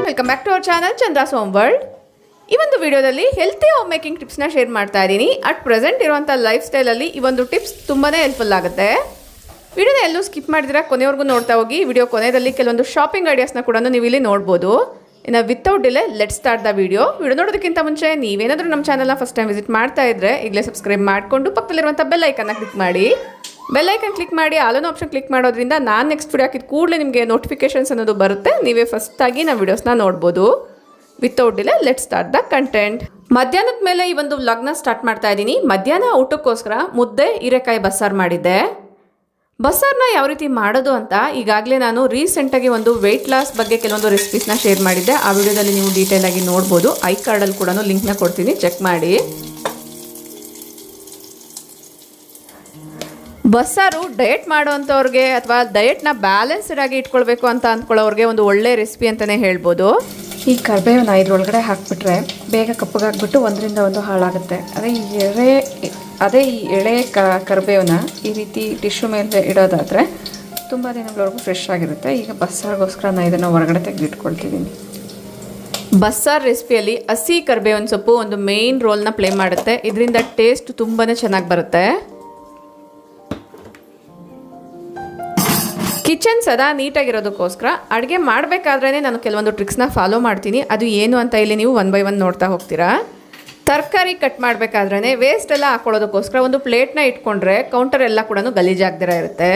Welcome back to our channel Chandra's home world. ಈ ಒಂದು ವಿಡಿಯೋದಲ್ಲಿ ಹೆಲ್ತಿ ಹೋಮ್ ಮೇಕಿಂಗ್ ಟಿಪ್ಸ್ನ ಶೇರ್ ಮಾಡ್ತಾ ಇದ್ದೀನಿ. ಅಟ್ ಪ್ರೆಸೆಂಟ್ ಇರುವಂಥ ಲೈಫ್ ಸ್ಟೈಲಲ್ಲಿ ಈ ಒಂದು ಟಿಪ್ಸ್ ತುಂಬಾ ಹೆಲ್ಪ್ಫುಲ್ ಆಗುತ್ತೆ. ವಿಡಿಯೋನ ಎಲ್ಲೂ ಸ್ಕಿಪ್ ಮಾಡಿದ್ರೆ ಕೊನೆವರೆಗೂ ನೋಡ್ತಾ ಹೋಗಿ. ವಿಡಿಯೋ ಕೊನೆಯಲ್ಲಿ ಕೆಲವೊಂದು ಶಾಪಿಂಗ್ ಐಡಿಯಾಸ್ನ ಕೂಡ ನೀವು ಇಲ್ಲಿ ನೋಡ್ಬೋದು. ಇನ್ನು without delay let start the video ನೋಡೋದಕ್ಕಿಂತ ಮುಂಚೆ ನೀವೇನಾದರೂ ನಮ್ಮ ಚಾನಲ್ನ ಫಸ್ಟ್ ಟೈಮ್ ವಿಸಿಟ್ ಮಾಡ್ತಾ ಇದ್ರೆ ಈಗಲೇ ಸಬ್ಸ್ಕ್ರೈಬ್ ಮಾಡಿಕೊಂಡು ಪಕ್ಕದಲ್ಲಿರುವಂಥ ಬೆಲ್ ಐಕನ್ನ ಕ್ಲಿಕ್ ಮಾಡಿ. ಬೆಲ್ ಐಕನ್ ಕ್ಲಿಕ್ ಮಾಡಿ ಆಲ್ ಆಪ್ಷನ್ ಕ್ಲಿಕ್ ಮಾಡೋದ್ರಿಂದ ನಾನು ನೆಕ್ಸ್ಟ್ ವಿಡಿಯೋ ಹಾಕಿದ ಕೂಡಲೇ ನಿಮಗೆ ನೋಟಿಫಿಕೇಶನ್ಸ್ ಅನ್ನೋದು ಬರುತ್ತೆ. ನೀವೇ ಫಸ್ಟಾಗಿ ನಾವು ವಿಡಿಯೋಸ್ನ ನೋಡ್ಬೋದು. Without delay let start the content. ಮಧ್ಯಾಹ್ನದ ಮೇಲೆ ಈ ಒಂದು ವ್ಲಾಗ್ನ ಸ್ಟಾರ್ಟ್ ಮಾಡ್ತಾ ಇದ್ದೀನಿ. ಮಧ್ಯಾಹ್ನ ಊಟಕ್ಕೋಸ್ಕರ ಮುದ್ದೆ ಹೀರೆಕಾಯಿ ಬಸ್ಸಾರು ಮಾಡಿದ್ದೆ. ಬಸ್ಸಾರನ್ನ ಯಾವ ರೀತಿ ಮಾಡೋದು ಅಂತ ಈಗಾಗಲೇ ನಾನು ರೀಸೆಂಟಾಗಿ ಒಂದು ವೆಯ್ಟ್ ಲಾಸ್ ಬಗ್ಗೆ ಕೆಲವೊಂದು ರೆಸಿಪೀಸ್ನ ಶೇರ್ ಮಾಡಿದ್ದೆ. ಆ ವಿಡಿಯೋದಲ್ಲಿ ನೀವು ಡೀಟೇಲ್ ಆಗಿ ನೋಡ್ಬೋದು. ಐ ಕಾರ್ಡಲ್ಲಿ ಕೂಡ ಲಿಂಕ್ನ ಕೊಡ್ತೀನಿ, ಚೆಕ್ ಮಾಡಿ. ಬಸ್ಸಾರು ಡಯಟ್ ಮಾಡೋವಂಥವ್ರಿಗೆ ಅಥವಾ ಡಯಟ್ನ ಬ್ಯಾಲೆನ್ಸ್ಡ್ ಆಗಿ ಇಟ್ಕೊಳ್ಬೇಕು ಅಂತ ಅಂದ್ಕೊಳ್ಳೋರಿಗೆ ಒಂದು ಒಳ್ಳೆ ರೆಸಿಪಿ ಅಂತಲೇ ಹೇಳ್ಬೋದು. ಈ ಕರಿಬೇವನ್ನ ಇದ್ರೊಳಗಡೆ ಹಾಕಿಬಿಟ್ರೆ ಬೇಗ ಕಪ್ಪಗಾಗ್ಬಿಟ್ಟು ಒಂದರಿಂದ ಒಂದು ಹಾಳಾಗುತ್ತೆ. ಅದೇ ಈ ಎಳೆ ಕರಿಬೇವನ್ನ ಈ ರೀತಿ ಟಿಶ್ಯೂ ಮೇಲೆ ಇಡೋದಾದರೆ ತುಂಬ ದಿನಗಳವರೆಗೂ ಫ್ರೆಶ್ ಆಗಿರುತ್ತೆ. ಈಗ ಬಸ್ಸಾರಿಗೋಸ್ಕರ ನಾನು ಇದನ್ನು ಹೊರಗಡೆ ತೆಗೆದಿಟ್ಕೊಳ್ತಿದ್ದೀನಿ. ಬಸ್ಸಾರು ರೆಸಿಪಿಯಲ್ಲಿ ಹಸಿ ಕರಿಬೇವಿನ ಸೊಪ್ಪು ಒಂದು ಮೇನ್ ರೋಲ್ನ ಪ್ಲೇ ಮಾಡುತ್ತೆ. ಇದರಿಂದ ಟೇಸ್ಟ್ ತುಂಬಾ ಚೆನ್ನಾಗಿ ಬರುತ್ತೆ. ಕಿಚನ್ ಸದಾ ನೀಟಾಗಿರೋದಕ್ಕೋಸ್ಕರ ಅಡುಗೆ ಮಾಡಬೇಕಾದ್ರೇ ನಾನು ಕೆಲವೊಂದು ಟ್ರಿಕ್ಸ್ನ ಫಾಲೋ ಮಾಡ್ತೀನಿ. ಅದು ಏನು ಅಂತ ಇಲ್ಲಿ ನೀವು ಒನ್ ಬೈ ಒನ್ ನೋಡ್ತಾ ಹೋಗ್ತೀರಾ. ತರಕಾರಿ ಕಟ್ ಮಾಡಬೇಕಾದ್ರೇ ವೇಸ್ಟ್ ಎಲ್ಲ ಹಾಕೊಳ್ಳೋದಕ್ಕೋಸ್ಕರ ಒಂದು ಪ್ಲೇಟ್ನ ಇಟ್ಕೊಂಡ್ರೆ ಕೌಂಟರ್ ಎಲ್ಲ ಕೂಡ ಗಲೀಜಾಗ್ದಿರ ಇರುತ್ತೆ.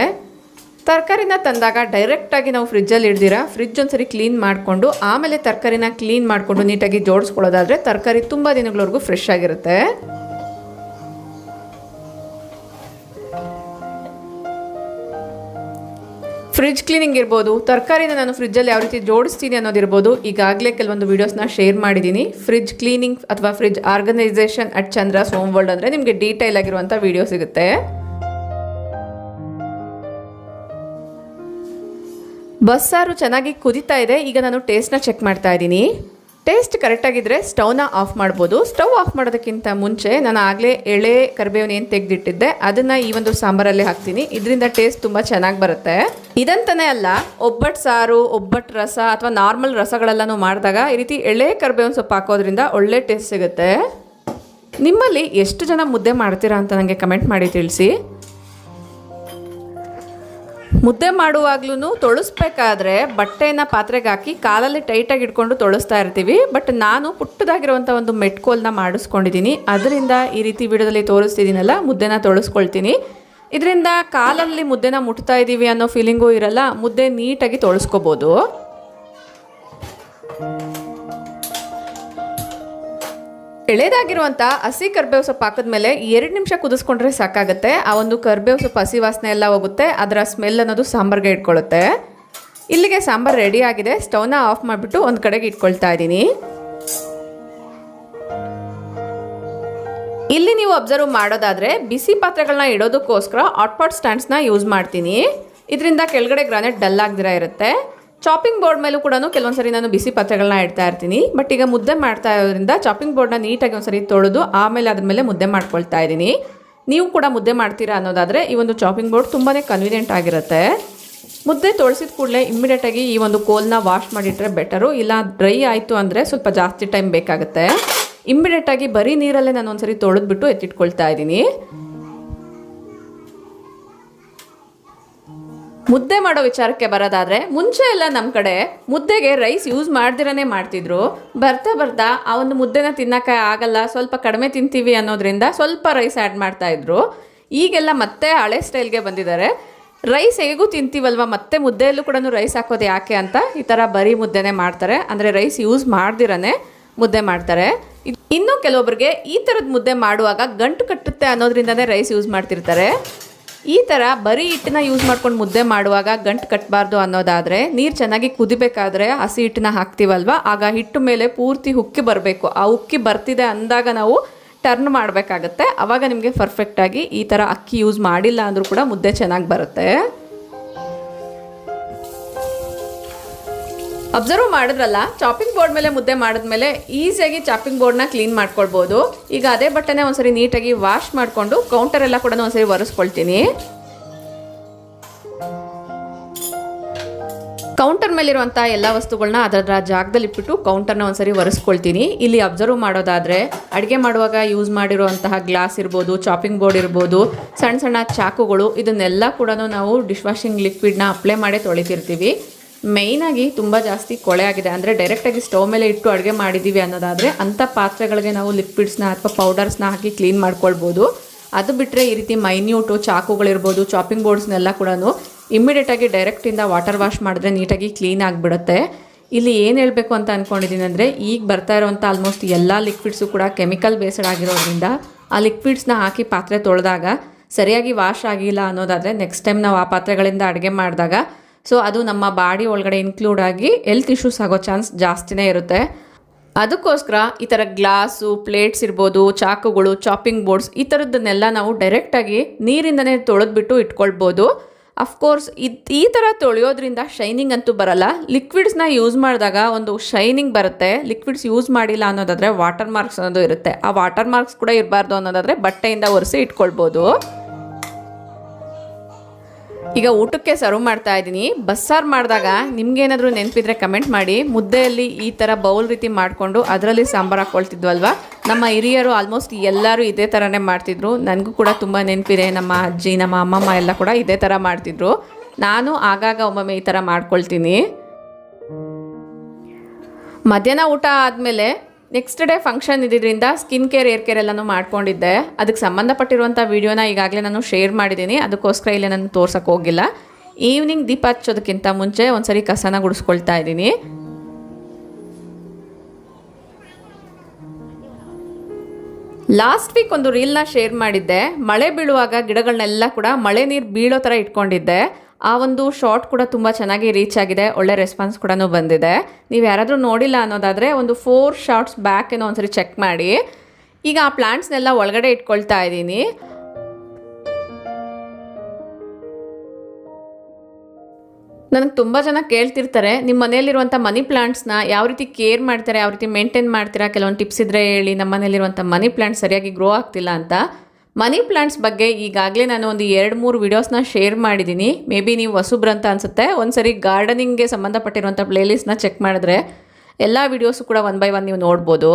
ತರಕಾರಿನ ತಂದಾಗ ಡೈರೆಕ್ಟಾಗಿ ನಾವು ಫ್ರಿಜ್ಜಲ್ಲಿ ಇಡ್ದಿರ ಫ್ರಿಜ್ ಒಂದ್ಸರಿ ಕ್ಲೀನ್ ಮಾಡಿಕೊಂಡು ಆಮೇಲೆ ತರಕಾರಿನ ಕ್ಲೀನ್ ಮಾಡಿಕೊಂಡು ನೀಟಾಗಿ ಜೋಡಿಸ್ಕೊಳ್ಳೋದಾದರೆ ತರಕಾರಿ ತುಂಬ ದಿನಗಳವರೆಗೂ ಫ್ರೆಶ್ ಆಗಿರುತ್ತೆ. ಫ್ರಿಜ್ ಕ್ಲೀನಿಂಗ್ ಇರ್ಬೋದು, ತರಕಾರಿನ ನಾನು ಫ್ರಿಜ್ಜಲ್ಲಿ ಯಾವ ರೀತಿ ಜೋಡಿಸ್ತೀನಿ ಅನ್ನೋದಿರ್ಬೋದು. ಈಗಾಗಲೇ ಕೆಲವೊಂದು ವೀಡಿಯೋಸ್ನ ಶೇರ್ ಮಾಡಿದ್ದೀನಿ. ಫ್ರಿಜ್ ಕ್ಲೀನಿಂಗ್ ಅಥವಾ fridge organisation at Chandra's home world ಅಂದರೆ ನಿಮಗೆ ಡೀಟೇಲ್ ಆಗಿರುವಂಥ ವೀಡಿಯೋ ಸಿಗುತ್ತೆ. ಬಸ್ಸಾರು ಚೆನ್ನಾಗಿ ಕುದೀತಾ ಇದೆ. ಈಗ ನಾನು ಟೇಸ್ಟ್ನ ಚೆಕ್ ಮಾಡ್ತಾ ಇದ್ದೀನಿ. ಟೇಸ್ಟ್ ಕರೆಕ್ಟಾಗಿದ್ದರೆ ಸ್ಟವ್ನ ಆಫ್ ಮಾಡ್ಬೋದು. ಸ್ಟವ್ ಆಫ್ ಮಾಡೋದಕ್ಕಿಂತ ಮುಂಚೆ ನಾನು ಆಗಲೇ ಎಳೆ ಕರಿಬೇವನ್ನ ಏನು ತೆಗೆದಿಟ್ಟಿದ್ದೆ ಅದನ್ನು ಈ ಒಂದು ಸಾಂಬಾರಲ್ಲಿ ಹಾಕ್ತೀನಿ. ಇದರಿಂದ ಟೇಸ್ಟ್ ತುಂಬ ಚೆನ್ನಾಗಿ ಬರುತ್ತೆ. ಇದಂತನೇ ಅಲ್ಲ, ಒಬ್ಬಟ್ಟು ಸಾರು, ಒಬ್ಬಟ್ಟು ರಸ ಅಥವಾ ನಾರ್ಮಲ್ ರಸಗಳೆಲ್ಲನೂ ಮಾಡಿದಾಗ ಈ ರೀತಿ ಎಳೆ ಕರಿಬೇವಿನ ಸೊಪ್ಪು ಹಾಕೋದ್ರಿಂದ ಒಳ್ಳೆ ಟೇಸ್ಟ್ ಸಿಗುತ್ತೆ. ನಿಮ್ಮಲ್ಲಿ ಎಷ್ಟು ಜನ ಮುದ್ದೆ ಮಾಡ್ತೀರಾ ಅಂತ ನನಗೆ ಕಮೆಂಟ್ ಮಾಡಿ ತಿಳಿಸಿ. ಮುದ್ದೆ ಮಾಡುವಾಗ್ಲೂ ತೊಳಸ್ಬೇಕಾದ್ರೆ ಬಟ್ಟೆನ ಪಾತ್ರೆಗೆ ಹಾಕಿ ಕಾಲಲ್ಲಿ ಟೈಟಾಗಿ ಇಟ್ಕೊಂಡು ತೊಳಸ್ತಾ ಇರ್ತೀವಿ. ಬಟ್ ನಾನು ಪುಟ್ಟದಾಗಿರುವಂಥ ಒಂದು ಮೆಟ್ಕೋಲ್ನ ಮಾಡಿಸ್ಕೊಂಡಿದ್ದೀನಿ. ಅದರಿಂದ ಈ ರೀತಿ ವಿಡಿಯೋದಲ್ಲಿ ತೋರಿಸ್ತಿದ್ದೀನಲ್ಲ, ಮುದ್ದೆನ ತೊಳಸ್ಕೊಳ್ತೀನಿ. ಇದರಿಂದ ಕಾಲಲ್ಲಿ ಮುದ್ದೆನ ಮುಟ್ತಾ ಇದ್ದೀವಿ ಅನ್ನೋ ಫೀಲಿಂಗೂ ಇರಲ್ಲ. ಮುದ್ದೆ ನೀಟಾಗಿ ತೊಳಸ್ಕೋಬೋದು. ಎಳೆದಾಗಿರುವಂಥ ಹಸಿ ಕರಿಬೇವು ಸೊಪ್ಪು ಹಾಕಿದ್ಮೇಲೆ 2 ನಿಮಿಷ ಕುದಿಸ್ಕೊಂಡ್ರೆ ಸಾಕಾಗುತ್ತೆ. ಆ ಒಂದು ಕರಿಬೇವು ಸೊಪ್ಪು ಹಸಿ ವಾಸನೆ ಎಲ್ಲ ಹೋಗುತ್ತೆ. ಅದರ ಸ್ಮೆಲ್ ಅನ್ನೋದು ಸಾಂಬಾರ್ಗೆ ಇಟ್ಕೊಳ್ಳುತ್ತೆ. ಇಲ್ಲಿಗೆ ಸಾಂಬಾರು ರೆಡಿ ಆಗಿದೆ. ಸ್ಟವ್ನ ಆಫ್ ಮಾಡಿಬಿಟ್ಟು ಒಂದು ಕಡೆಗೆ ಇಟ್ಕೊಳ್ತಾ ಇದ್ದೀನಿ. ಇಲ್ಲಿ ನೀವು ಅಬ್ಸರ್ವ್ ಮಾಡೋದಾದರೆ ಬಿಸಿ ಪಾತ್ರೆಗಳನ್ನ ಇಡೋದಕ್ಕೋಸ್ಕರ ಹಾಟ್ಪಾಟ್ ಸ್ಟ್ಯಾಂಡ್ಸ್ನ ಯೂಸ್ ಮಾಡ್ತೀನಿ. ಇದರಿಂದ ಕೆಳಗಡೆ ಗ್ರಾನೈಟ್ ಡಲ್ ಆಗದಿರ ಇರುತ್ತೆ. ಚಾಪಿಂಗ್ ಬೋರ್ಡ್ ಮೇಲೂ ಕೂಡ ಕೆಲವೊಂದ್ಸರಿ ನಾನು ಬಿಸಿ ಪಾತ್ರೆಗಳನ್ನ ಇಡ್ತಾ ಇರ್ತೀನಿ. ಬಟ್ ಈಗ ಮುದ್ದೆ ಮಾಡ್ತಾ ಇರೋದ್ರಿಂದ ಚಾಪಿಂಗ್ ಬೋರ್ಡ್ನ ನೀಟಾಗಿ ಒಂದ್ಸರಿ ತೊಳೆದು ಆಮೇಲೆ ಅದ್ರ ಮೇಲೆ ಮುದ್ದೆ ಮಾಡ್ಕೊಳ್ತಾ ಇದ್ದೀನಿ. ನೀವು ಕೂಡ ಮುದ್ದೆ ಮಾಡ್ತೀರಾ ಅನ್ನೋದಾದರೆ ಈ ಒಂದು ಚಾಪಿಂಗ್ ಬೋರ್ಡ್ ತುಂಬಾ ಕನ್ವೀನಿಯೆಂಟ್ ಆಗಿರುತ್ತೆ. ಮುದ್ದೆ ತೊಳೆಸಿದ ಕೂಡಲೇ ಇಮ್ಮಿಡಿಯೇಟಾಗಿ ಈ ಒಂದು ಕೋಲ್ನ ವಾಶ್ ಮಾಡಿಟ್ರೆ ಬೆಟರು. ಇಲ್ಲ ಡ್ರೈ ಆಯಿತು ಅಂದರೆ ಸ್ವಲ್ಪ ಜಾಸ್ತಿ ಟೈಮ್ ಬೇಕಾಗುತ್ತೆ. ಇಮ್ಮಿಡಿಯೇಟಾಗಿ ಬರೀ ನೀರಲ್ಲೇ ನಾನು ಒಂದ್ಸರಿ ತೊಳೆದ್ಬಿಟ್ಟು ಎತ್ತಿಟ್ಕೊಳ್ತಾ ಇದ್ದೀನಿ. ಮುದ್ದೆ ಮಾಡೋ ವಿಚಾರಕ್ಕೆ ಬರೋದಾದರೆ ಮುಂಚೆ ಎಲ್ಲ ನಮ್ಮ ಕಡೆ ಮುದ್ದೆಗೆ ರೈಸ್ ಯೂಸ್ ಮಾಡ್ದಿರೇ ಮಾಡ್ತಿದ್ರು. ಬರ್ತಾ ಬರ್ತಾ ಆ ಒಂದು ಮುದ್ದೆನ ತಿನ್ನೋಕ್ಕೆ ಆಗಲ್ಲ, ಸ್ವಲ್ಪ ಕಡಿಮೆ ತಿಂತೀವಿ ಅನ್ನೋದ್ರಿಂದ ಸ್ವಲ್ಪ ರೈಸ್ ಆ್ಯಡ್ ಮಾಡ್ತಾಯಿದ್ರು. ಈಗೆಲ್ಲ ಮತ್ತೆ ಹಳೆ ಸ್ಟೈಲ್ಗೆ ಬಂದಿದ್ದಾರೆ. ರೈಸ್ ಹೇಗೂ ತಿಂತೀವಲ್ವ, ಮತ್ತೆ ಮುದ್ದೆಯಲ್ಲೂ ಕೂಡ ರೈಸ್ ಹಾಕೋದು ಯಾಕೆ ಅಂತ ಈ ಥರ ಬರೀ ಮುದ್ದೆನೇ ಮಾಡ್ತಾರೆ. ಅಂದರೆ ರೈಸ್ ಯೂಸ್ ಮಾಡ್ದಿರೇ ಮುದ್ದೆ ಮಾಡ್ತಾರೆ. ಇನ್ನು ಕೆಲವೊಬ್ಬರಿಗೆ ಈ ಥರದ ಮುದ್ದೆ ಮಾಡುವಾಗ ಗಂಟು ಕಟ್ಟುತ್ತೆ ಅನ್ನೋದ್ರಿಂದನೇ ರೈಸ್ ಯೂಸ್ ಮಾಡ್ತಿರ್ತಾರೆ. ಈ ಥರ ಬರೀ ಹಿಟ್ಟನ್ನ ಯೂಸ್ ಮಾಡ್ಕೊಂಡು ಮುದ್ದೆ ಮಾಡುವಾಗ ಗಂಟು ಕಟ್ಟಬಾರ್ದು ಅನ್ನೋದಾದರೆ ನೀರು ಚೆನ್ನಾಗಿ ಕುದಿಬೇಕಾದ್ರೆ ಹಸಿ ಹಿಟ್ಟನ್ನ ಹಾಕ್ತೀವಲ್ವ, ಆಗ ಹಿಟ್ಟು ಮೇಲೆ ಪೂರ್ತಿ ಉಕ್ಕಿ ಬರಬೇಕು. ಆ ಉಕ್ಕಿ ಬರ್ತಿದೆ ಅಂದಾಗ ನಾವು ಟರ್ನ್ ಮಾಡಬೇಕಾಗತ್ತೆ. ಆವಾಗ ನಿಮಗೆ ಪರ್ಫೆಕ್ಟಾಗಿ ಈ ಥರ ಅಕ್ಕಿ ಯೂಸ್ ಮಾಡಿಲ್ಲ ಅಂದರೂ ಕೂಡ ಮುದ್ದೆ ಚೆನ್ನಾಗಿ ಬರುತ್ತೆ. ಅಬ್ಸರ್ವ್ ಮಾಡಿದ್ರಲ್ಲ, ಚಾಪಿಂಗ್ ಬೋರ್ಡ್ ಮೇಲೆ ಮುದ್ದೆ ಮಾಡಿದ್ಮೇಲೆ ಈಸಿಯಾಗಿ ಚಾಪಿಂಗ್ ಬೋರ್ಡ್ನ ಕ್ಲೀನ್ ಮಾಡ್ಕೊಳ್ಬೋದು. ಈಗ ಅದೇ ಬಟ್ಟೆನೇ ಒಂದ್ಸರಿ ನೀಟಾಗಿ ವಾಶ್ ಮಾಡಿಕೊಂಡು ಕೌಂಟರ್ ಎಲ್ಲ ಕೂಡ ಒಂದ್ಸರಿ ಒರೆಸ್ಕೊಳ್ತೀನಿ. ಕೌಂಟರ್ ಮೇಲಿರುವಂಥ ಎಲ್ಲ ವಸ್ತುಗಳನ್ನ ಅದರ ಜಾಗದಲ್ಲಿ ಇಟ್ಬಿಟ್ಟು ಕೌಂಟರ್ನ ಒಂದ್ಸರಿ ಒರೆಸ್ಕೊಳ್ತೀನಿ. ಇಲ್ಲಿ ಅಬ್ಸರ್ವ್ ಮಾಡೋದಾದರೆ ಅಡುಗೆ ಮಾಡುವಾಗ ಯೂಸ್ ಮಾಡಿರುವಂತಹ ಗ್ಲಾಸ್ ಇರ್ಬೋದು, ಚಾಪಿಂಗ್ ಬೋರ್ಡ್ ಇರ್ಬೋದು, ಸಣ್ಣ ಸಣ್ಣ ಚಾಕುಗಳು, ಇದನ್ನೆಲ್ಲ ಕೂಡ ನಾವು ಡಿಶ್ ವಾಷಿಂಗ್ ಲಿಕ್ವಿಡ್ನ ಅಪ್ಲೈ ಮಾಡೇ ತೊಳಿತಿರ್ತೀವಿ. ಮೇಯ್ನಾಗಿ ತುಂಬ ಜಾಸ್ತಿ ಕೊಳೆ ಆಗಿದೆ, ಅಂದರೆ ಡೈರೆಕ್ಟಾಗಿ ಸ್ಟವ್ ಮೇಲೆ ಇಟ್ಟು ಅಡುಗೆ ಮಾಡಿದ್ದೀವಿ ಅನ್ನೋದಾದರೆ ಅಂಥ ಪಾತ್ರೆಗಳಿಗೆ ನಾವು ಲಿಕ್ವಿಡ್ಸ್ನ ಅಥವಾ ಪೌಡರ್ಸ್ನ ಹಾಕಿ ಕ್ಲೀನ್ ಮಾಡ್ಕೊಳ್ಬೋದು. ಅದು ಬಿಟ್ಟರೆ ಈ ರೀತಿ ಮೈನ್ಯೂಟು ಚಾಕುಗಳಿರ್ಬೋದು, ಚಾಪಿಂಗ್ ಬೋರ್ಡ್ಸ್ನೆಲ್ಲ ಕೂಡ ಇಮ್ಮಿಡಿಯೇಟಾಗಿ ಡೈರೆಕ್ಟಿಂದ ವಾಟರ್ ವಾಶ್ ಮಾಡಿದ್ರೆ ನೀಟಾಗಿ ಕ್ಲೀನ್ ಆಗಿಬಿಡುತ್ತೆ. ಇಲ್ಲಿ ಏನು ಹೇಳಬೇಕು ಅಂತ ಅಂದ್ಕೊಂಡಿದ್ದೀನಿ ಅಂದರೆ, ಈಗ ಬರ್ತಾ ಇರೋವಂಥ ಆಲ್ಮೋಸ್ಟ್ ಎಲ್ಲ ಲಿಕ್ವಿಡ್ಸು ಕೂಡ ಕೆಮಿಕಲ್ ಬೇಸ್ಡ್ ಆಗಿರೋದ್ರಿಂದ ಆ ಲಿಕ್ವಿಡ್ಸ್ನ ಹಾಕಿ ಪಾತ್ರೆ ತೊಳೆದಾಗ ಸರಿಯಾಗಿ ವಾಶ್ ಆಗಿಲ್ಲ ಅನ್ನೋದಾದರೆ ನೆಕ್ಸ್ಟ್ ಟೈಮ್ ನಾವು ಆ ಪಾತ್ರೆಗಳಿಂದ ಅಡುಗೆ ಮಾಡಿದಾಗ ಸೊ ಅದು ನಮ್ಮ ಬಾಡಿ ಒಳಗಡೆ ಇನ್ಕ್ಲೂಡ್ ಆಗಿ ಹೆಲ್ತ್ ಇಶ್ಯೂಸ್ ಆಗೋ ಚಾನ್ಸ್ ಜಾಸ್ತಿನೇ ಇರುತ್ತೆ. ಅದಕ್ಕೋಸ್ಕರ ಈ ಥರ ಗ್ಲಾಸು, ಪ್ಲೇಟ್ಸ್ ಇರ್ಬೋದು, ಚಾಕುಗಳು, ಚಾಪಿಂಗ್ ಬೋರ್ಡ್ಸ್ ಈ ಥರದ್ದನ್ನೆಲ್ಲ ನಾವು ಡೈರೆಕ್ಟಾಗಿ ನೀರಿಂದನೇ ತೊಳೆದ್ಬಿಟ್ಟು ಇಟ್ಕೊಳ್ಬೋದು. ಅಫ್ಕೋರ್ಸ್ ಈ ಥರ ತೊಳೆಯೋದ್ರಿಂದ ಶೈನಿಂಗ್ ಅಂತೂ ಬರಲ್ಲ. ಲಿಕ್ವಿಡ್ಸ್ನ ಯೂಸ್ ಮಾಡಿದಾಗ ಒಂದು ಶೈನಿಂಗ್ ಬರುತ್ತೆ. ಲಿಕ್ವಿಡ್ಸ್ ಯೂಸ್ ಮಾಡಿಲ್ಲ ಅನ್ನೋದಾದರೆ ವಾಟರ್ ಮಾರ್ಕ್ಸ್ ಅನ್ನೋದು ಇರುತ್ತೆ. ಆ ವಾಟರ್ ಮಾರ್ಕ್ಸ್ ಕೂಡ ಇರಬಾರ್ದು ಅನ್ನೋದಾದರೆ ಬಟ್ಟೆಯಿಂದ ಒರೆಸಿ ಇಟ್ಕೊಳ್ಬೋದು. ಈಗ ಊಟಕ್ಕೆ ಸರ್ವ್ ಮಾಡ್ತಾ ಇದ್ದೀನಿ. ಬಸ್ಸಾರು ಮಾಡಿದಾಗ ನಿಮ್ಗೇನಾದರೂ ನೆನಪಿದ್ರೆ ಕಮೆಂಟ್ ಮಾಡಿ. ಮುದ್ದೆಯಲ್ಲಿ ಈ ಥರ ಬೌಲ್ ರೀತಿ ಮಾಡಿಕೊಂಡು ಅದರಲ್ಲಿ ಸಾಂಬಾರು ಹಾಕ್ಕೊಳ್ತಿದ್ವಲ್ವ, ನಮ್ಮ ಹಿರಿಯರು ಆಲ್ಮೋಸ್ಟ್ ಎಲ್ಲರೂ ಇದೇ ಥರನೇ ಮಾಡ್ತಿದ್ರು. ನನಗೂ ಕೂಡ ತುಂಬ ನೆನಪಿದೆ. ನಮ್ಮ ಅಜ್ಜಿ, ನಮ್ಮ ಅಮ್ಮಮ್ಮ ಎಲ್ಲ ಕೂಡ ಇದೇ ಥರ ಮಾಡ್ತಿದ್ರು. ನಾನು ಆಗಾಗ ಒಮ್ಮೊಮ್ಮೆ ಈ ಥರ ಮಾಡ್ಕೊಳ್ತೀನಿ. ಮಧ್ಯಾಹ್ನ ಊಟ ಆದಮೇಲೆ ನೆಕ್ಸ್ಟ್ ಡೇ ಫಂಕ್ಷನ್ ಇದ್ದಿದ್ದರಿಂದ ಸ್ಕಿನ್ ಕೇರ್, ಏರ್ ಕೇರ್ ಎಲ್ಲನೂ ಮಾಡ್ಕೊಂಡಿದ್ದೆ. ಅದಕ್ಕೆ ಸಂಬಂಧಪಟ್ಟಿರುವಂಥ ವೀಡಿಯೋನ ಈಗಾಗಲೇ ನಾನು ಶೇರ್ ಮಾಡಿದ್ದೀನಿ. ಅದಕ್ಕೋಸ್ಕರ ಇಲ್ಲಿ ನಾನು ತೋರ್ಸೋಕ್ಕೆ ಹೋಗಿಲ್ಲ. ಈವ್ನಿಂಗ್ ದೀಪ ಹಚ್ಚೋದಕ್ಕಿಂತ ಮುಂಚೆ ಒಂದ್ಸರಿ ಕಸನ ಗುಡಿಸ್ಕೊಳ್ತಾ ಇದ್ದೀನಿ. ಲಾಸ್ಟ್ ವೀಕ್ ಒಂದು ರೀಲ್ನ ಶೇರ್ ಮಾಡಿದ್ದೆ. ಮಳೆ ಬೀಳುವಾಗ ಗಿಡಗಳನ್ನೆಲ್ಲ ಕೂಡ ಮಳೆ ನೀರು ಬೀಳೋ ಥರ ಇಟ್ಕೊಂಡಿದ್ದೆ. ಆ ಒಂದು ಶಾರ್ಟ್ ಕೂಡ ತುಂಬ ಚೆನ್ನಾಗಿ ರೀಚ್ ಆಗಿದೆ, ಒಳ್ಳೆ ರೆಸ್ಪಾನ್ಸ್ ಕೂಡ ಬಂದಿದೆ. ನೀವು ಯಾರಾದರೂ ನೋಡಿಲ್ಲ ಅನ್ನೋದಾದರೆ ಒಂದು 4 ಶಾರ್ಟ್ಸ್ ಬ್ಯಾಕ್ ಏನೋ ಒಂದ್ಸರಿ ಚೆಕ್ ಮಾಡಿ. ಈಗ ಆ ಪ್ಲಾಂಟ್ಸ್ನೆಲ್ಲ ಒಳಗಡೆ ಇಟ್ಕೊಳ್ತಾ ಇದ್ದೀನಿ. ನನಗೆ ತುಂಬ ಜನ ಕೇಳ್ತಿರ್ತಾರೆ, ನಿಮ್ಮ ಮನೆಯಲ್ಲಿರುವಂಥ ಮನಿ ಪ್ಲಾಂಟ್ಸ್ನ ಯಾವ ರೀತಿ ಕೇರ್ ಮಾಡ್ತಾರೆ, ಯಾವ ರೀತಿ ಮೇಂಟೈನ್ ಮಾಡ್ತೀರಾ, ಕೆಲವೊಂದು ಟಿಪ್ಸ್ ಇದ್ದರೆ ಹೇಳಿ, ನಮ್ಮ ಮನೆಯಲ್ಲಿರುವಂಥ ಮನಿ ಪ್ಲಾಂಟ್ಸ್ ಸರಿಯಾಗಿ ಗ್ರೋ ಆಗ್ತಿಲ್ಲ ಅಂತ. ಮನಿ ಪ್ಲಾಂಟ್ಸ್ ಬಗ್ಗೆ ಈಗಾಗಲೇ ನಾನು ಒಂದು 2-3 ವೀಡಿಯೋಸ್ನ ಶೇರ್ ಮಾಡಿದ್ದೀನಿ. ಮೇ ಬಿ ನೀವು ಹೊಸಬ್ರು ಅಂತ ಅನಿಸುತ್ತೆ. ಒಂದ್ಸರಿ ಗಾರ್ಡನಿಂಗ್ಗೆ ಸಂಬಂಧಪಟ್ಟಿರುವಂಥ ಪ್ಲೇಲಿಸ್ಟ್ನ ಚೆಕ್ ಮಾಡಿದ್ರೆ ಎಲ್ಲ ವೀಡಿಯೋಸು ಕೂಡ 1 by 1 ನೀವು ನೋಡ್ಬೋದು.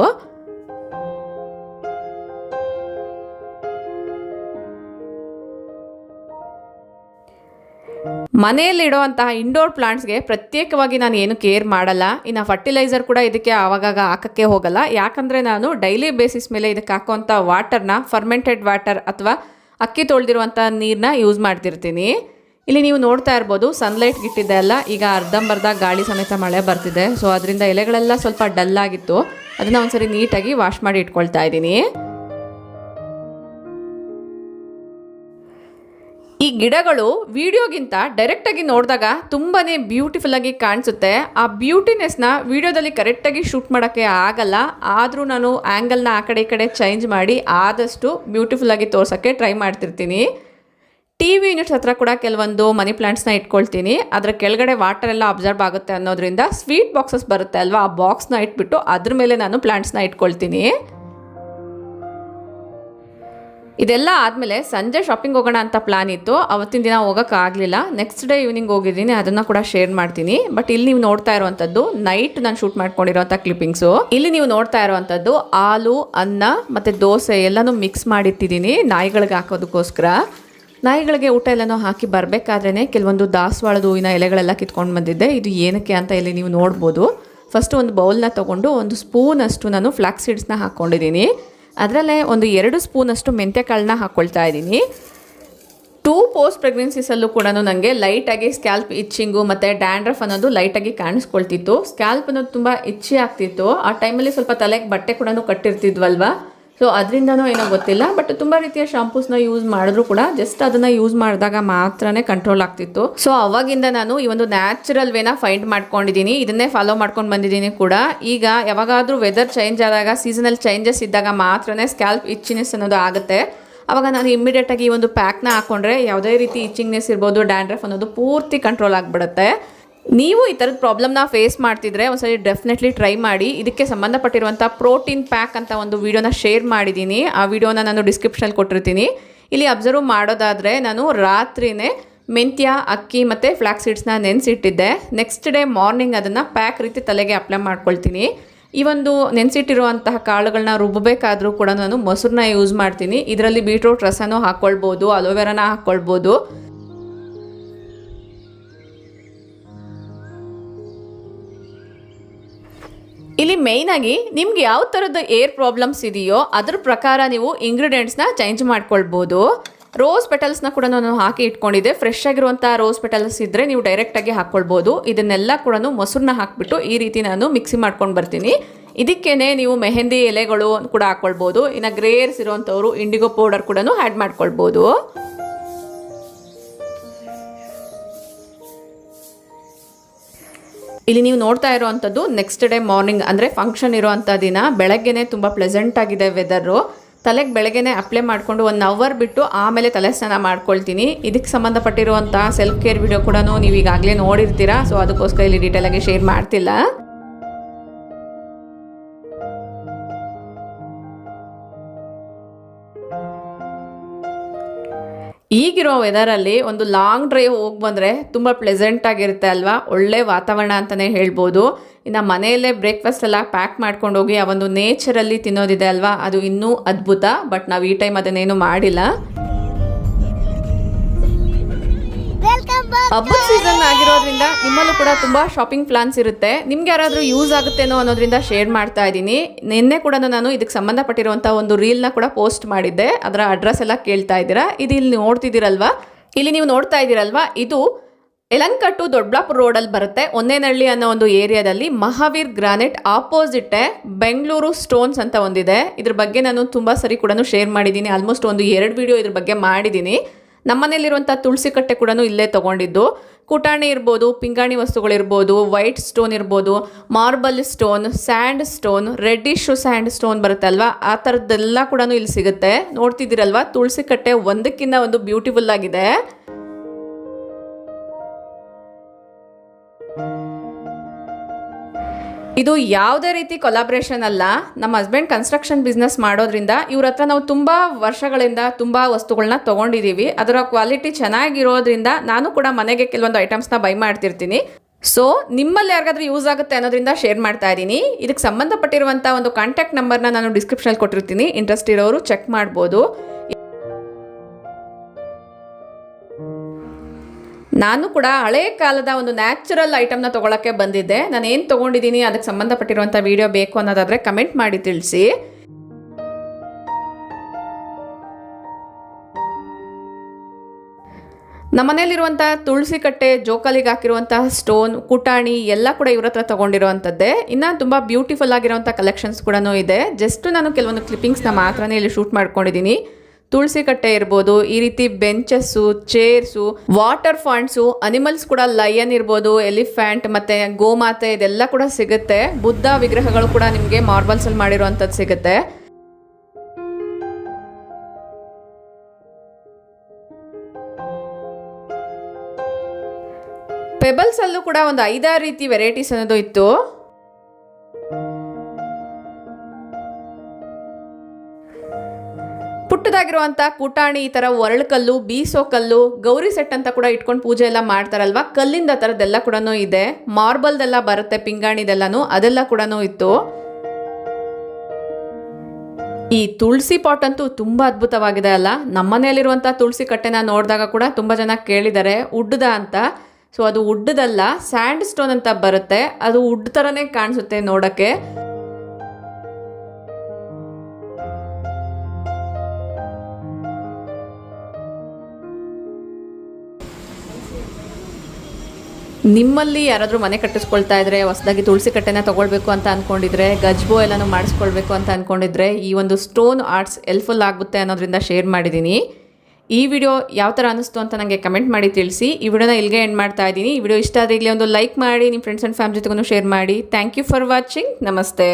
ಮನೆಯಲ್ಲಿಡುವಂತಹ ಇಂಡೋರ್ ಪ್ಲಾಂಟ್ಸ್ಗೆ ಪ್ರತ್ಯೇಕವಾಗಿ ನಾನು ಏನು ಕೇರ್ ಮಾಡಲ್ಲ. ಇನ್ನು ಫರ್ಟಿಲೈಸರ್ ಕೂಡ ಇದಕ್ಕೆ ಆವಾಗಾಗ ಹಾಕೋಕ್ಕೆ ಹೋಗಲ್ಲ. ಯಾಕಂದರೆ ನಾನು ಡೈಲಿ ಬೇಸಿಸ್ ಮೇಲೆ ಇದಕ್ಕೆ ಹಾಕೋವಂಥ ವಾಟರ್ನ ಫರ್ಮೆಂಟೆಡ್ ವಾಟರ್ ಅಥವಾ ಅಕ್ಕಿ ತೊಳೆದಿರುವಂಥ ನೀರನ್ನ ಯೂಸ್ ಮಾಡ್ತಿರ್ತೀನಿ. ಇಲ್ಲಿ ನೀವು ನೋಡ್ತಾ ಇರ್ಬೋದು, ಸನ್ಲೈಟ್ ಗಿಟ್ಟಿದೆ ಅಲ್ಲ, ಈಗ ಅರ್ಧಂಬರ್ಧ ಗಾಳಿ ಸಮೇತ ಮಳೆ ಬರ್ತಿದೆ. ಸೊ ಅದರಿಂದ ಎಲೆಗಳೆಲ್ಲ ಸ್ವಲ್ಪ ಡಲ್ ಆಗಿತ್ತು. ಅದನ್ನು ಒಂದ್ಸರಿ ನೀಟಾಗಿ ವಾಶ್ ಮಾಡಿ ಇಟ್ಕೊಳ್ತಾ ಇದ್ದೀನಿ. ಈ ಗಿಡಗಳು ವಿಡಿಯೋಗಿಂತ ಡೈರೆಕ್ಟಾಗಿ ನೋಡಿದಾಗ ತುಂಬಾ ಬ್ಯೂಟಿಫುಲ್ ಆಗಿ ಕಾಣಿಸುತ್ತೆ. ಆ ಬ್ಯೂಟಿನೆಸ್ನ ವಿಡಿಯೋದಲ್ಲಿ ಕರೆಕ್ಟಾಗಿ ಶೂಟ್ ಮಾಡೋಕ್ಕೆ ಆಗಲ್ಲ. ಆದರೂ ನಾನು ಆ್ಯಂಗಲ್ನ ಆ ಕಡೆ ಈ ಕಡೆ ಚೇಂಜ್ ಮಾಡಿ ಆದಷ್ಟು ಬ್ಯೂಟಿಫುಲ್ಲಾಗಿ ತೋರ್ಸೋಕ್ಕೆ ಟ್ರೈ ಮಾಡ್ತಿರ್ತೀನಿ. TV ಯೂನಿಟ್ಸ್ ಹತ್ರ ಕೂಡ ಕೆಲವೊಂದು ಮನಿ ಪ್ಲಾಂಟ್ಸ್ನ ಇಟ್ಕೊಳ್ತೀನಿ. ಅದರ ಕೆಳಗಡೆ ವಾಟರ್ ಎಲ್ಲ ಅಬ್ಸರ್ವ್ ಆಗುತ್ತೆ ಅನ್ನೋದ್ರಿಂದ ಸ್ವೀಟ್ ಬಾಕ್ಸಸ್ ಬರುತ್ತೆ ಅಲ್ವಾ, ಆ ಬಾಕ್ಸ್ನ ಇಟ್ಬಿಟ್ಟು ಅದ್ರ ಮೇಲೆ ನಾನು ಪ್ಲಾಂಟ್ಸ್ನ ಇಟ್ಕೊಳ್ತೀನಿ. ಇದೆಲ್ಲ ಆದಮೇಲೆ ಸಂಜೆ ಶಾಪಿಂಗ್ ಹೋಗೋಣ ಅಂತ ಪ್ಲಾನ್ ಇತ್ತು. ಅವತ್ತಿನ ದಿನ ಹೋಗೋಕ್ಕಾಗಲಿಲ್ಲ. ನೆಕ್ಸ್ಟ್ ಡೇ ಈವ್ನಿಂಗ್ ಹೋಗಿದ್ದೀನಿ, ಅದನ್ನು ಕೂಡ ಶೇರ್ ಮಾಡ್ತೀನಿ. ಬಟ್ ಇಲ್ಲಿ ನೀವು ನೋಡ್ತಾ ಇರುವಂಥದ್ದು ನೈಟ್ ನಾನು ಶೂಟ್ ಮಾಡ್ಕೊಂಡಿರೋಂಥ ಕ್ಲಿಪ್ಪಿಂಗ್ಸು. ಇಲ್ಲಿ ನೀವು ನೋಡ್ತಾ ಇರುವಂಥದ್ದು ಹಾಲು, ಅನ್ನ ಮತ್ತು ದೋಸೆ ಎಲ್ಲನೂ ಮಿಕ್ಸ್ ಮಾಡಿಟ್ಟಿದ್ದೀನಿ ನಾಯಿಗಳಿಗೆ ಹಾಕೋದಕ್ಕೋಸ್ಕರ. ನಾಯಿಗಳಿಗೆ ಊಟ ಎಲ್ಲನೂ ಹಾಕಿ ಬರಬೇಕಾದ್ರೇ ಕೆಲವೊಂದು ದಾಸವಾಳದ ಹೂವಿನ ಎಲೆಗಳೆಲ್ಲ ಕಿತ್ಕೊಂಡು ಬಂದಿದ್ದೆ. ಇದು ಏನಕ್ಕೆ ಅಂತ ಇಲ್ಲಿ ನೀವು ನೋಡ್ಬೋದು. ಫಸ್ಟು ಒಂದು ಬೌಲ್ನ ತೊಗೊಂಡು ಒಂದು ಸ್ಪೂನಷ್ಟು ನಾನು ಫ್ಲಾಕ್ಸ್ ಸೀಡ್ಸ್ನ ಹಾಕ್ಕೊಂಡಿದ್ದೀನಿ. ಅದರಲ್ಲೇ ಒಂದು 2 ಸ್ಪೂನಷ್ಟು ಮೆಂತ್ಯಕಾಳನ್ನ ಹಾಕ್ಕೊಳ್ತಾ ಇದ್ದೀನಿ. 2 ಪೋಸ್ಟ್ ಪ್ರೆಗ್ನೆನ್ಸೀಸಲ್ಲೂ ಕೂಡ ನನಗೆ ಲೈಟಾಗಿ ಸ್ಕ್ಯಾಲ್ಪ್ ಇಚ್ಚಿಂಗು ಮತ್ತು ಡ್ಯಾಂಡ್ರಫ್ ಅನ್ನೋದು ಲೈಟಾಗಿ ಕಾಣಿಸ್ಕೊಳ್ತಿತ್ತು. ಸ್ಕ್ಯಾಲ್ಪ್ ಅನ್ನೋದು ತುಂಬ ಇಚ್ಚಿ ಆಗ್ತಿತ್ತು. ಆ ಟೈಮಲ್ಲಿ ಸ್ವಲ್ಪ ತಲೆಗೆ ಬಟ್ಟೆ ಕೂಡ ಕಟ್ಟಿರ್ತಿದ್ವಲ್ವ, ಸೊ ಅದರಿಂದನೂ ಏನೋ ಗೊತ್ತಿಲ್ಲ. ಬಟ್ ತುಂಬ ರೀತಿಯ ಶಾಂಪೂಸ್ನ ಯೂಸ್ ಮಾಡಿದ್ರು ಕೂಡ ಜಸ್ಟ್ ಅದನ್ನು ಯೂಸ್ ಮಾಡಿದಾಗ ಮಾತ್ರನೇ ಕಂಟ್ರೋಲ್ ಆಗ್ತಿತ್ತು. ಸೊ ಅವಾಗಿಂದ ನಾನು ಈ ಒಂದು ನ್ಯಾಚುರಲ್ ವೇನ ಫೈಂಡ್ ಮಾಡ್ಕೊಂಡಿದ್ದೀನಿ. ಇದನ್ನೇ ಫಾಲೋ ಮಾಡ್ಕೊಂಡು ಬಂದಿದ್ದೀನಿ ಕೂಡ. ಈಗ ಯಾವಾಗಾದರೂ ವೆದರ್ ಚೇಂಜ್ ಆದಾಗ, ಸೀಸನಲ್ ಚೇಂಜಸ್ ಇದ್ದಾಗ ಮಾತ್ರನೇ ಸ್ಕ್ಯಾಲ್ಪ್ ಇಚ್ಚಿನೆಸ್ ಅನ್ನೋದು ಆಗುತ್ತೆ. ಆವಾಗ ನಾನು ಇಮ್ಮಿಡಿಯೇಟಾಗಿ ಈ ಒಂದು ಪ್ಯಾಕ್ನ ಹಾಕ್ಕೊಂಡ್ರೆ ಯಾವುದೇ ರೀತಿ ಇಚ್ಚಿಂಗ್ನೆಸ್ ಇರ್ಬೋದು, ಡ್ಯಾಂಡ್ರಫ್ ಅನ್ನೋದು ಪೂರ್ತಿ ಕಂಟ್ರೋಲ್ ಆಗಿಬಿಡುತ್ತೆ. ನೀವು ಈ ಥರದ ಪ್ರಾಬ್ಲಮ್ನ ಫೇಸ್ ಮಾಡ್ತಿದ್ರೆ ಒಂದ್ಸರಿ ಡೆಫಿನೆಟ್ಲಿ ಟ್ರೈ ಮಾಡಿ. ಇದಕ್ಕೆ ಸಂಬಂಧಪಟ್ಟಿರುವಂಥ ಪ್ರೋಟೀನ್ ಪ್ಯಾಕ್ ಅಂತ ಒಂದು ವೀಡಿಯೋನ ಶೇರ್ ಮಾಡಿದ್ದೀನಿ. ಆ ವಿಡಿಯೋನ ನಾನು ಡಿಸ್ಕ್ರಿಪ್ಷನಲ್ಲಿ ಕೊಟ್ಟಿರ್ತೀನಿ. ಇಲ್ಲಿ ಅಬ್ಸರ್ವ್ ಮಾಡೋದಾದರೆ ನಾನು ರಾತ್ರಿನೇ ಮೆಂತ್ಯ, ಅಕ್ಕಿ ಮತ್ತು ಫ್ಲಾಕ್ಸ್ ಸೀಡ್ಸ್ನ ನೆನೆಸಿಟ್ಟಿದ್ದೆ. ನೆಕ್ಸ್ಟ್ ಡೇ ಮಾರ್ನಿಂಗ್ ಅದನ್ನು ಪ್ಯಾಕ್ ರೀತಿ ತಲೆಗೆ ಅಪ್ಲೈ ಮಾಡ್ಕೊಳ್ತೀನಿ. ಈ ಒಂದು ನೆನೆಸಿಟ್ಟಿರುವಂತಹ ಕಾಳುಗಳನ್ನ ರುಬ್ಬಬೇಕಾದ್ರೂ ಕೂಡ ನಾನು ಮೊಸರನ್ನ ಯೂಸ್ ಮಾಡ್ತೀನಿ. ಇದರಲ್ಲಿ ಬೀಟ್ರೂಟ್ ರಸನೂ ಹಾಕ್ಕೊಳ್ಬೋದು, ಅಲೋವೆರಾನ ಹಾಕ್ಕೊಳ್ಬೋದು. ಇಲ್ಲಿ ಮೇಯ್ನಾಗಿ ನಿಮ್ಗೆ ಯಾವ ಥರದ ಏರ್ ಪ್ರಾಬ್ಲಮ್ಸ್ ಇದೆಯೋ ಅದ್ರ ಪ್ರಕಾರ ನೀವು ಇಂಗ್ರೀಡಿಯೆಂಟ್ಸ್ನ ಚೇಂಜ್ ಮಾಡ್ಕೊಳ್ಬೋದು. ರೋಸ್ ಪೆಟಲ್ಸ್ನ ಕೂಡ ನಾನು ಹಾಕಿ ಇಟ್ಕೊಂಡಿದ್ದೆ. ಫ್ರೆಶ್ ಆಗಿರುವಂಥ ರೋಸ್ ಪೆಟಲ್ಸ್ ಇದ್ದರೆ ನೀವು ಡೈರೆಕ್ಟಾಗಿ ಹಾಕ್ಕೊಳ್ಬೋದು. ಇದನ್ನೆಲ್ಲ ಕೂಡ ಮೊಸರನ್ನ ಹಾಕಿಬಿಟ್ಟು ಈ ರೀತಿ ನಾನು ಮಿಕ್ಸಿ ಮಾಡ್ಕೊಂಡು ಬರ್ತೀನಿ. ಇದಕ್ಕೇನೆ ನೀವು ಮೆಹಂದಿ ಎಲೆಗಳು ಕೂಡ ಹಾಕ್ಕೊಳ್ಬೋದು. ಇನ್ನು ಗ್ರೇರ್ಸ್ ಇರೋವಂಥವ್ರು ಇಂಡಿಗೋ ಪೌಡರ್ ಕೂಡ ಆ್ಯಡ್ ಮಾಡ್ಕೊಳ್ಬೋದು. ಇಲ್ಲಿ ನೀವು ನೋಡ್ತಾ ಇರೋವಂಥದ್ದು ನೆಕ್ಸ್ಟ್ ಡೇ ಮಾರ್ನಿಂಗ್, ಅಂದರೆ ಫಂಕ್ಷನ್ ಇರೋವಂಥ ದಿನ ಬೆಳಗ್ಗೆನೇ ತುಂಬ ಪ್ಲೆಸೆಂಟ್ ಆಗಿದೆ ವೆದರು. ತಲೆಗೆ ಬೆಳಗ್ಗೆನೇ ಅಪ್ಲೈ ಮಾಡಿಕೊಂಡು 1 ಅವರ್ ಬಿಟ್ಟು ಆಮೇಲೆ ತಲೆ ಸ್ನಾನ ಮಾಡ್ಕೊಳ್ತೀನಿ. ಇದಕ್ಕೆ ಸಂಬಂಧಪಟ್ಟಿರುವಂಥ ಸೆಲ್ಫ್ ಕೇರ್ ವಿಡಿಯೋ ಕೂಡ ನೀವು ಈಗಾಗಲೇ ನೋಡಿರ್ತೀರಾ. ಸೊ ಅದಕ್ಕೋಸ್ಕರ ಇಲ್ಲಿ ಡೀಟೇಲಾಗಿ ಶೇರ್ ಮಾಡ್ತಿಲ್ಲ. ಈಗಿರೋ ವೆದರಲ್ಲಿ ಒಂದು ಲಾಂಗ್ ಡ್ರೈವ್ ಹೋಗಿ ಬಂದರೆ ತುಂಬ ಪ್ಲೆಸೆಂಟ್ ಆಗಿರುತ್ತೆ ಅಲ್ವಾ, ಒಳ್ಳೆ ವಾತಾವರಣ ಅಂತಲೇ ಹೇಳ್ಬೋದು. ಇನ್ನು ಮನೆಯಲ್ಲೇ ಬ್ರೇಕ್ಫಾಸ್ಟ್ ಎಲ್ಲ ಪ್ಯಾಕ್ ಮಾಡ್ಕೊಂಡು ಹೋಗಿ ಆ ಒಂದು ನೇಚರಲ್ಲಿ ತಿನ್ನೋದಿದೆ ಅಲ್ವಾ, ಅದು ಇನ್ನೂ ಅದ್ಭುತ. ಬಟ್ ನಾವು ಈ ಟೈಮ್ ಅದನ್ನೇನು ಮಾಡಿಲ್ಲ. ಹಬ್ಬದ ಸೀಸನ್ ಆಗಿರೋದ್ರಿಂದ ನಿಮ್ಮಲ್ಲೂ ಕೂಡ ತುಂಬ ಶಾಪಿಂಗ್ ಪ್ಲಾನ್ಸ್ ಇರುತ್ತೆ. ನಿಮ್ಗೆ ಯಾರಾದರೂ ಯೂಸ್ ಆಗುತ್ತೇನೋ ಅನ್ನೋದ್ರಿಂದ ಶೇರ್ ಮಾಡ್ತಾ ಇದ್ದೀನಿ. ನಿನ್ನೆ ಕೂಡ ನಾನು ಇದಕ್ಕೆ ಸಂಬಂಧಪಟ್ಟಿರುವಂಥ ಒಂದು ರೀಲ್ನ ಕೂಡ ಪೋಸ್ಟ್ ಮಾಡಿದ್ದೆ. ಅದರ ಅಡ್ರೆಸ್ ಎಲ್ಲ ಕೇಳ್ತಾ ಇದ್ದೀರಾ. ಇದು ಇಲ್ಲಿ ನೋಡ್ತಿದ್ದೀರಲ್ವಾ, ಇಲ್ಲಿ ನೀವು ನೋಡ್ತಾ ಇದ್ದೀರಲ್ವಾ, ಇದು ಯಲಹಂಕ ಟು ದೊಡ್ಡಬಳ್ಳಾಪುರ ರೋಡಲ್ಲಿ ಬರುತ್ತೆ. ಒಂದೇನಹಳ್ಳಿ ಅನ್ನೋ ಒಂದು ಏರಿಯಾದಲ್ಲಿ ಮಹಾವೀರ್ ಗ್ರಾನೈಟ್ ಆಪೋಸಿಟ್ಟೆ ಬೆಂಗಳೂರು ಸ್ಟೋನ್ಸ್ ಅಂತ ಒಂದಿದೆ. ಇದ್ರ ಬಗ್ಗೆ ನಾನು ತುಂಬ ಸರಿ ಕೂಡ ಶೇರ್ ಮಾಡಿದ್ದೀನಿ. ಆಲ್ಮೋಸ್ಟ್ ಒಂದು 2 ವಿಡಿಯೋ ಇದ್ರ ಬಗ್ಗೆ ಮಾಡಿದ್ದೀನಿ. ನಮ್ಮ ಮನೇಲಿರುವಂಥ ತುಳಸಿ ಕಟ್ಟೆ ಕೂಡ ಇಲ್ಲೇ ತೊಗೊಂಡಿದ್ದು. ಕುಟಾಣಿ ಇರ್ಬೋದು, ಪಿಂಗಾಣಿ ವಸ್ತುಗಳಿರ್ಬೋದು, ವೈಟ್ ಸ್ಟೋನ್ ಇರ್ಬೋದು, marble stone, sandstone, reddish sandstone ಬರುತ್ತೆ ಅಲ್ವಾ, ಆ ಥರದ್ದೆಲ್ಲ ಕೂಡ ಇಲ್ಲಿ ಸಿಗುತ್ತೆ. ನೋಡ್ತಿದ್ದೀರಲ್ವಾ, ತುಳಸಿ ಕಟ್ಟೆ ಒಂದಕ್ಕಿಂತ ಒಂದು ಬ್ಯೂಟಿಫುಲ್ ಆಗಿದೆ. ಇದು ಯಾವುದೇ ರೀತಿ ಕೊಲಾಬ್ರೇಷನ್ ಅಲ್ಲ. ನಮ್ಮ ಹಸ್ಬೆಂಡ್ ಕನ್ಸ್ಟ್ರಕ್ಷನ್ ಬಿಸ್ನೆಸ್ ಮಾಡೋದ್ರಿಂದ ಇವ್ರ ಹತ್ರ ನಾವು ತುಂಬ ವರ್ಷಗಳಿಂದ ತುಂಬ ವಸ್ತುಗಳನ್ನ ತೊಗೊಂಡಿದ್ದೀವಿ. ಅದರ ಕ್ವಾಲಿಟಿ ಚೆನ್ನಾಗಿರೋದ್ರಿಂದ ನಾನು ಕೂಡ ಮನೆಗೆ ಕೆಲವೊಂದು ಐಟಮ್ಸ್ನ ಬೈ ಮಾಡ್ತಿರ್ತೀನಿ. ಸೊ ನಿಮ್ಮಲ್ಲಿ ಯಾರಿಗಾದ್ರೂ ಯೂಸ್ ಆಗುತ್ತೆ ಅನ್ನೋದ್ರಿಂದ ಶೇರ್ ಮಾಡ್ತಾ ಇದ್ದೀನಿ. ಇದಕ್ಕೆ ಸಂಬಂಧಪಟ್ಟಿರುವಂಥ ಒಂದು ಕಾಂಟ್ಯಾಕ್ಟ್ ನಂಬರ್ನ ನಾನು ಡಿಸ್ಕ್ರಿಪ್ಷನಲ್ಲಿ ಕೊಟ್ಟಿರ್ತೀನಿ. ಇಂಟ್ರೆಸ್ಟ್ ಇರೋರು ಚೆಕ್ ಮಾಡ್ಬೋದು. ನಾನು ಕೂಡ ಹಳೆ ಕಾಲದ ಒಂದು ನ್ಯಾಚುರಲ್ ಐಟಮ್ನ ತೊಗೊಳಕ್ಕೆ ಬಂದಿದ್ದೆ. ನಾನು ಏನು ತೊಗೊಂಡಿದ್ದೀನಿ ಅದಕ್ಕೆ ಸಂಬಂಧಪಟ್ಟಿರುವಂಥ ವಿಡಿಯೋ ಬೇಕು ಅನ್ನೋದಾದರೆ ಕಮೆಂಟ್ ಮಾಡಿ ತಿಳಿಸಿ. ನಮ್ಮ ಮನೇಲಿರುವಂಥ ತುಳಸಿ ಕಟ್ಟೆ, ಜೋಕಾಲಿಗೆ ಹಾಕಿರುವಂತಹ ಸ್ಟೋನ್, ಕುಟಾಣಿ ಎಲ್ಲ ಕೂಡ ಇವ್ರ ಹತ್ರ ತೊಗೊಂಡಿರುವಂಥದ್ದೇ. ಇನ್ನು ತುಂಬ ಬ್ಯೂಟಿಫುಲ್ ಆಗಿರುವಂಥ ಕಲೆಕ್ಷನ್ಸ್ ಕೂಡ ಇದೆ. ಜಸ್ಟ್ ನಾನು ಕೆಲವೊಂದು ಕ್ಲಿಪ್ಪಿಂಗ್ಸ್ನ ಮಾತ್ರನೇ ಇಲ್ಲಿ ಶೂಟ್ ಮಾಡ್ಕೊಂಡಿದ್ದೀನಿ. ತುಳಸಿ ಕಟ್ಟೆ ಇರ್ಬೋದು, ಈ ರೀತಿ ಬೆಂಚಸ್ಸು, ಚೇರ್ಸು, ವಾಟರ್ ಫಾಂಟ್ಸು, ಅನಿಮಲ್ಸ್ ಕೂಡ ಲಯನ್ ಇರ್ಬೋದು, ಎಲಿಫೆಂಟ್ ಮತ್ತು ಗೋಮಾತೆ ಇದೆಲ್ಲ ಕೂಡ ಸಿಗುತ್ತೆ. ಬುದ್ಧ ವಿಗ್ರಹಗಳು ಕೂಡ ನಿಮಗೆ ಮಾರ್ಬಲ್ಸಲ್ಲಿ ಮಾಡಿರುವಂಥದ್ದು ಸಿಗುತ್ತೆ. ಪೆಬಲ್ಸಲ್ಲೂ ಕೂಡ ಒಂದು 5-6 ರೀತಿ ವೆರೈಟೀಸ್ ಅನ್ನೋದು ಇತ್ತು. ಪುಟ್ಟದಾಗಿರುವಂಥ ಕುಟಾಣಿ, ಈ ಥರ ಒರಳುಕಲ್ಲು, ಬೀಸೋ ಕಲ್ಲು, ಗೌರಿ ಸೆಟ್ ಅಂತ ಕೂಡ ಇಟ್ಕೊಂಡು ಪೂಜೆ ಎಲ್ಲ ಮಾಡ್ತಾರಲ್ವ, ಕಲ್ಲಿಂದ ಥರದ್ದೆಲ್ಲ ಕೂಡ ಇದೆ. ಮಾರ್ಬಲ್ದೆಲ್ಲ ಬರುತ್ತೆ, ಪಿಂಗಾಣಿದೆಲ್ಲನೂ ಅದೆಲ್ಲ ಕೂಡ ಇತ್ತು. ಈ ತುಳಸಿ ಪಾಟ್ ಅಂತೂ ತುಂಬ ಅದ್ಭುತವಾಗಿದೆ ಅಲ್ಲ. ನಮ್ಮ ಮನೆಯಲ್ಲಿರುವಂಥ ತುಳಸಿ ಕಟ್ಟೆನ ನೋಡಿದಾಗ ಕೂಡ ತುಂಬ ಜನ ಕೇಳಿದ್ದಾರೆ ವುಡ್ದ ಅಂತ. ಸೊ ಅದು ವುಡ್ದಲ್ಲ, ಸ್ಯಾಂಡ್ ಸ್ಟೋನ್ ಅಂತ ಬರುತ್ತೆ. ಅದು ವುಡ್ ಥರನೇ ಕಾಣಿಸುತ್ತೆ ನೋಡೋಕ್ಕೆ. ನಿಮ್ಮಲ್ಲಿ ಯಾರಾದರೂ ಮನೆ ಕಟ್ಟಿಸ್ಕೊಳ್ತಾ ಇದ್ರೆ, ಹೊಸದಾಗಿ ತುಳಸಿ ಕಟ್ಟೆನ ತೊಗೊಳ್ಬೇಕು ಅಂತ ಅಂದ್ಕೊಂಡಿದ್ರೆ, ಗಜ್ಬೋ ಎಲ್ಲನೂ ಮಾಡಿಸ್ಕೊಳ್ಬೇಕು ಅಂತ ಅಂದ್ಕೊಂಡಿದ್ರೆ, ಈ ಒಂದು ಸ್ಟೋನ್ ಆರ್ಟ್ಸ್ ಹೆಲ್ಪ್ಫುಲ್ ಆಗುತ್ತೆ ಅನ್ನೋದ್ರಿಂದ ಶೇರ್ ಮಾಡಿದ್ದೀನಿ. ಈ ವಿಡಿಯೋ ಯಾವ ಥರ ಅನ್ನಿಸ್ತು ಅಂತ ನನಗೆ ಕಮೆಂಟ್ ಮಾಡಿ ತಿಳಿಸಿ. ಈ ವಿಡಿಯೋನ ಇಲ್ಲಿಗೆ ಎಂಡ್ ಮಾಡ್ತಾ ಇದ್ದೀನಿ. ಈ ವಿಡಿಯೋ ಇಷ್ಟ ಆದರೆ ಈಗಲೇ ಒಂದು ಲೈಕ್ ಮಾಡಿ, ನಿಮ್ಮ ಫ್ರೆಂಡ್ಸ್ ಆ್ಯಂಡ್ ಫ್ಯಾಮಿಲಿ ಜೊತೆಗೂ ಶೇರ್ ಮಾಡಿ. Thank you for watching. ನಮಸ್ತೆ.